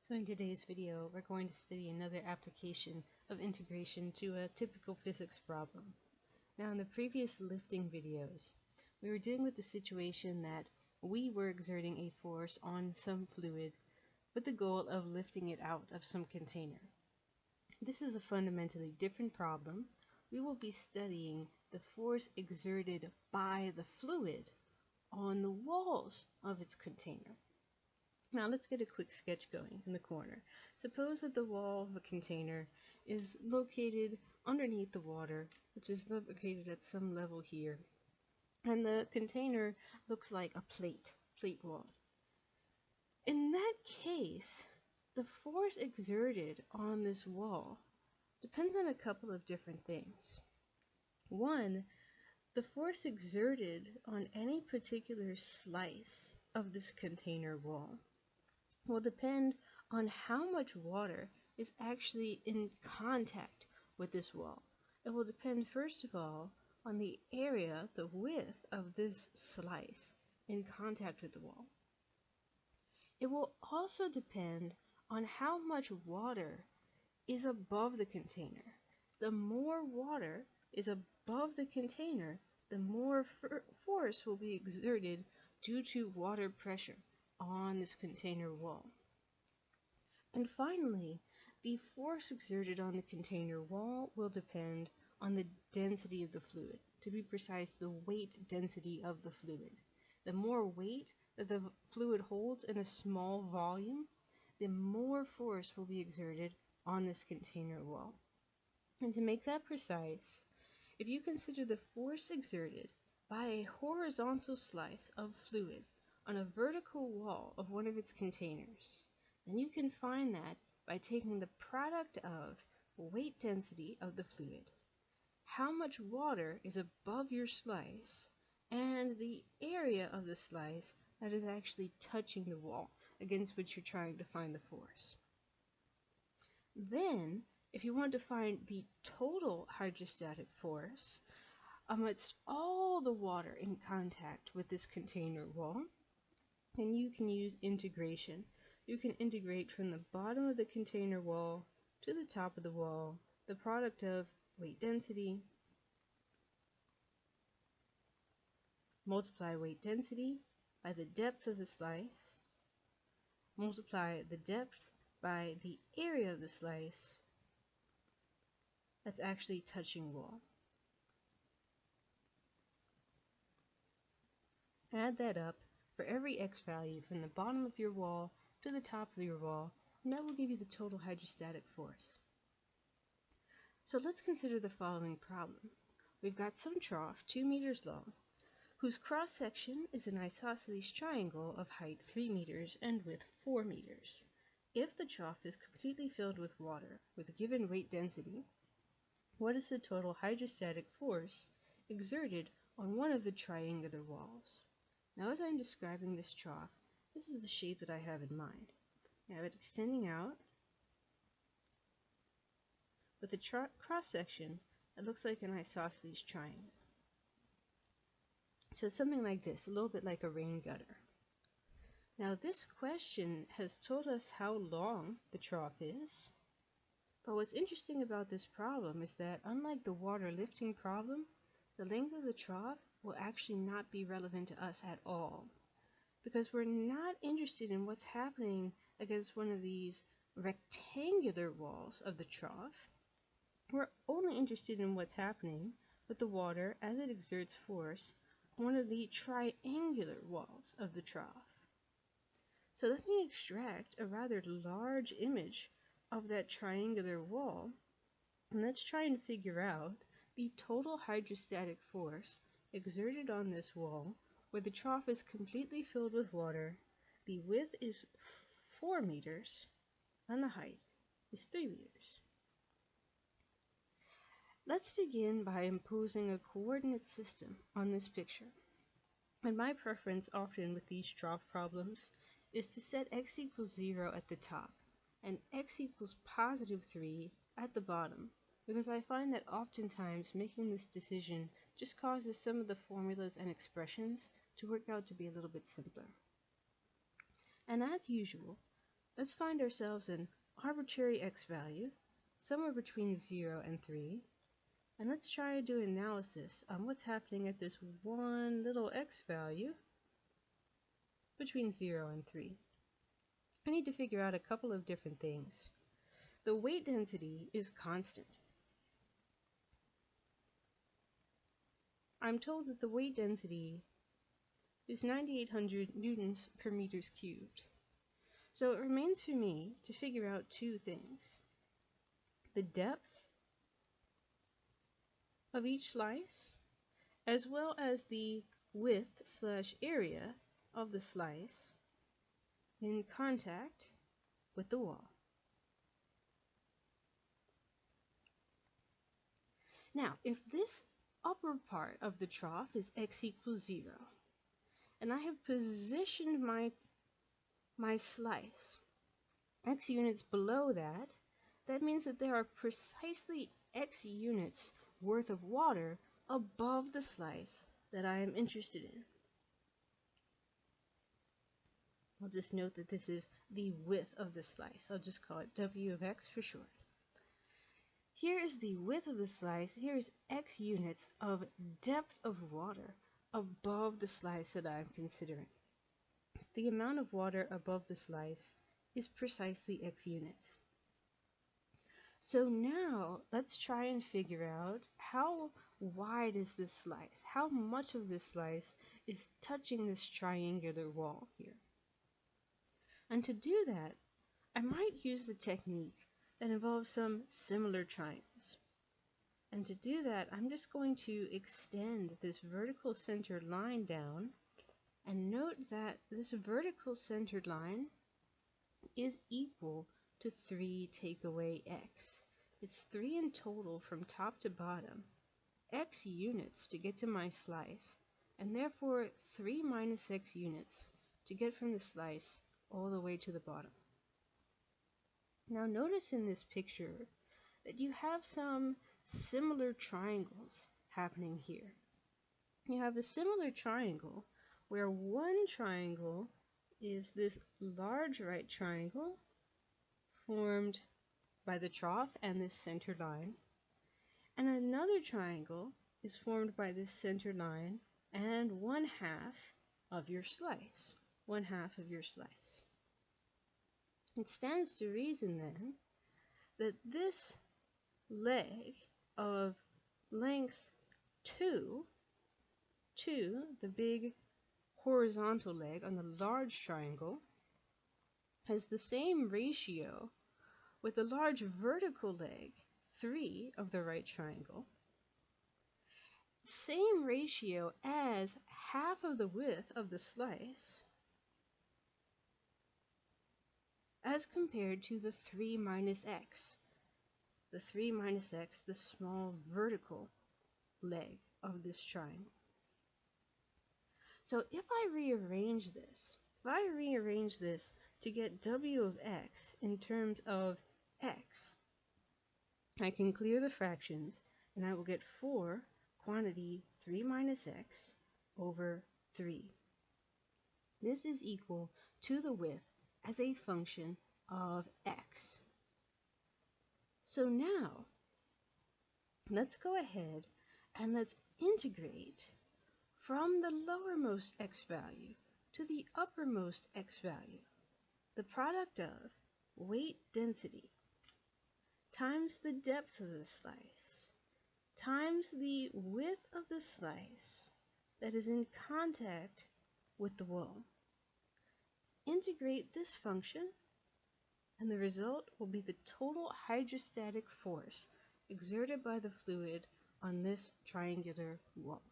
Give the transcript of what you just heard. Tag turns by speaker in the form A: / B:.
A: So in today's video, we're going to study another application of integration to a typical physics problem. Now in the previous lifting videos, we were dealing with the situation that we were exerting a force on some fluid with the goal of lifting it out of some container. This is a fundamentally different problem. We will be studying the force exerted by the fluid on the walls of its container. Now let's get a quick sketch going in the corner. Suppose that the wall of a container is located underneath the water, which is located at some level here, and the container looks like a plate wall. In that case, the force exerted on this wall depends on a couple of different things. One, the force exerted on any particular slice of this container wall will depend on how much water is actually in contact with this wall. It will depend, first of all, on the area, the width of this slice in contact with the wall. It will also depend on how much water is above the container. The more water is above the container, the more force will be exerted due to water pressure on this container wall. And finally, the force exerted on the container wall will depend on the density of the fluid. To be precise, the weight density of the fluid. The more weight that the fluid holds in a small volume, the more force will be exerted on this container wall. And to make that precise, if you consider the force exerted by a horizontal slice of fluid on a vertical wall of one of its containers, then you can find that by taking the product of weight density of the fluid, how much water is above your slice, and the area of the slice that is actually touching the wall against which you're trying to find the force. Then, if you want to find the total hydrostatic force amidst all the water in contact with this container wall, then you can use integration. You can integrate from the bottom of the container wall to the top of the wall the product of weight density multiply weight density by the depth of the slice, multiply the depth by the area of the slice that's actually touching wall. Add that up for every x value from the bottom of your wall to the top of your wall, and that will give you the total hydrostatic force. So let's consider the following problem. We've got some trough 2 meters long, whose cross-section is an isosceles triangle of height 3 meters and width 4 meters. If the trough is completely filled with water with a given weight density, what is the total hydrostatic force exerted on one of the triangular walls? Now, as I'm describing this trough, this is the shape that I have in mind. I have it extending out with a cross-section that looks like an isosceles triangle. So something like this, a little bit like a rain gutter. Now this question has told us how long the trough is, but what's interesting about this problem is that unlike the water lifting problem, the length of the trough will actually not be relevant to us at all, because we're not interested in what's happening against one of these rectangular walls of the trough. We're only interested in what's happening with the water as it exerts force on one of the triangular walls of the trough. So let me extract a rather large image of that triangular wall, and let's try and figure out the total hydrostatic force exerted on this wall where the trough is completely filled with water, the width is 4 meters, and the height is 3 meters. Let's begin by imposing a coordinate system on this picture. And my preference often with these trough problems is to set x equals 0 at the top and x equals positive 3 at the bottom, because I find that oftentimes making this decision just causes some of the formulas and expressions to work out to be a little bit simpler. And as usual, let's find ourselves an arbitrary x value, somewhere between 0 and 3, and let's try to do an analysis on what's happening at this one little x value between 0 and 3. I need to figure out a couple of different things. The weight density is constant. I'm told that the weight density is 9,800 newtons per meters cubed. So it remains for me to figure out two things: the depth of each slice, as well as the width/area of the slice in contact with the wall. Now, if this upper part of the trough is x equals 0, and I have positioned my slice x units below that, that means that there are precisely x units worth of water above the slice that I am interested in. I'll just note that this is the width of the slice. I'll just call it W of x for short. Here is the width of the slice. Here is x units of depth of water above the slice that I'm considering. The amount of water above the slice is precisely x units. So now let's try and figure out how wide is this slice? How much of this slice is touching this triangular wall here? And to do that, I might use the technique that involves some similar triangles. And to do that, I'm just going to extend this vertical centered line down, and note that this vertical centered line is equal to 3 take away x. It's 3 in total from top to bottom, x units to get to my slice, and therefore 3 minus x units to get from the slice all the way to the bottom. Now notice in this picture that you have some similar triangles happening here. You have a similar triangle where one triangle is this large right triangle formed by the trough and this center line, and another triangle is formed by this center line and 1/2 of your slice. 1/2 of your slice. It stands to reason then that this leg of length 2, the big horizontal leg on the large triangle, has the same ratio with the large vertical leg 3 of the right triangle, same ratio as half of the width of the slice as compared to the 3 minus x. The 3 minus x, the small vertical leg of this triangle. So if I rearrange this, to get w of x in terms of x, I can clear the fractions and I will get 4 quantity 3 minus x over 3. This is equal to the width as a function of x. So now, let's go ahead and let's integrate from the lowermost x value to the uppermost x value, the product of weight density times the depth of the slice times the width of the slice that is in contact with the wall. Integrate this function, and the result will be the total hydrostatic force exerted by the fluid on this triangular wall.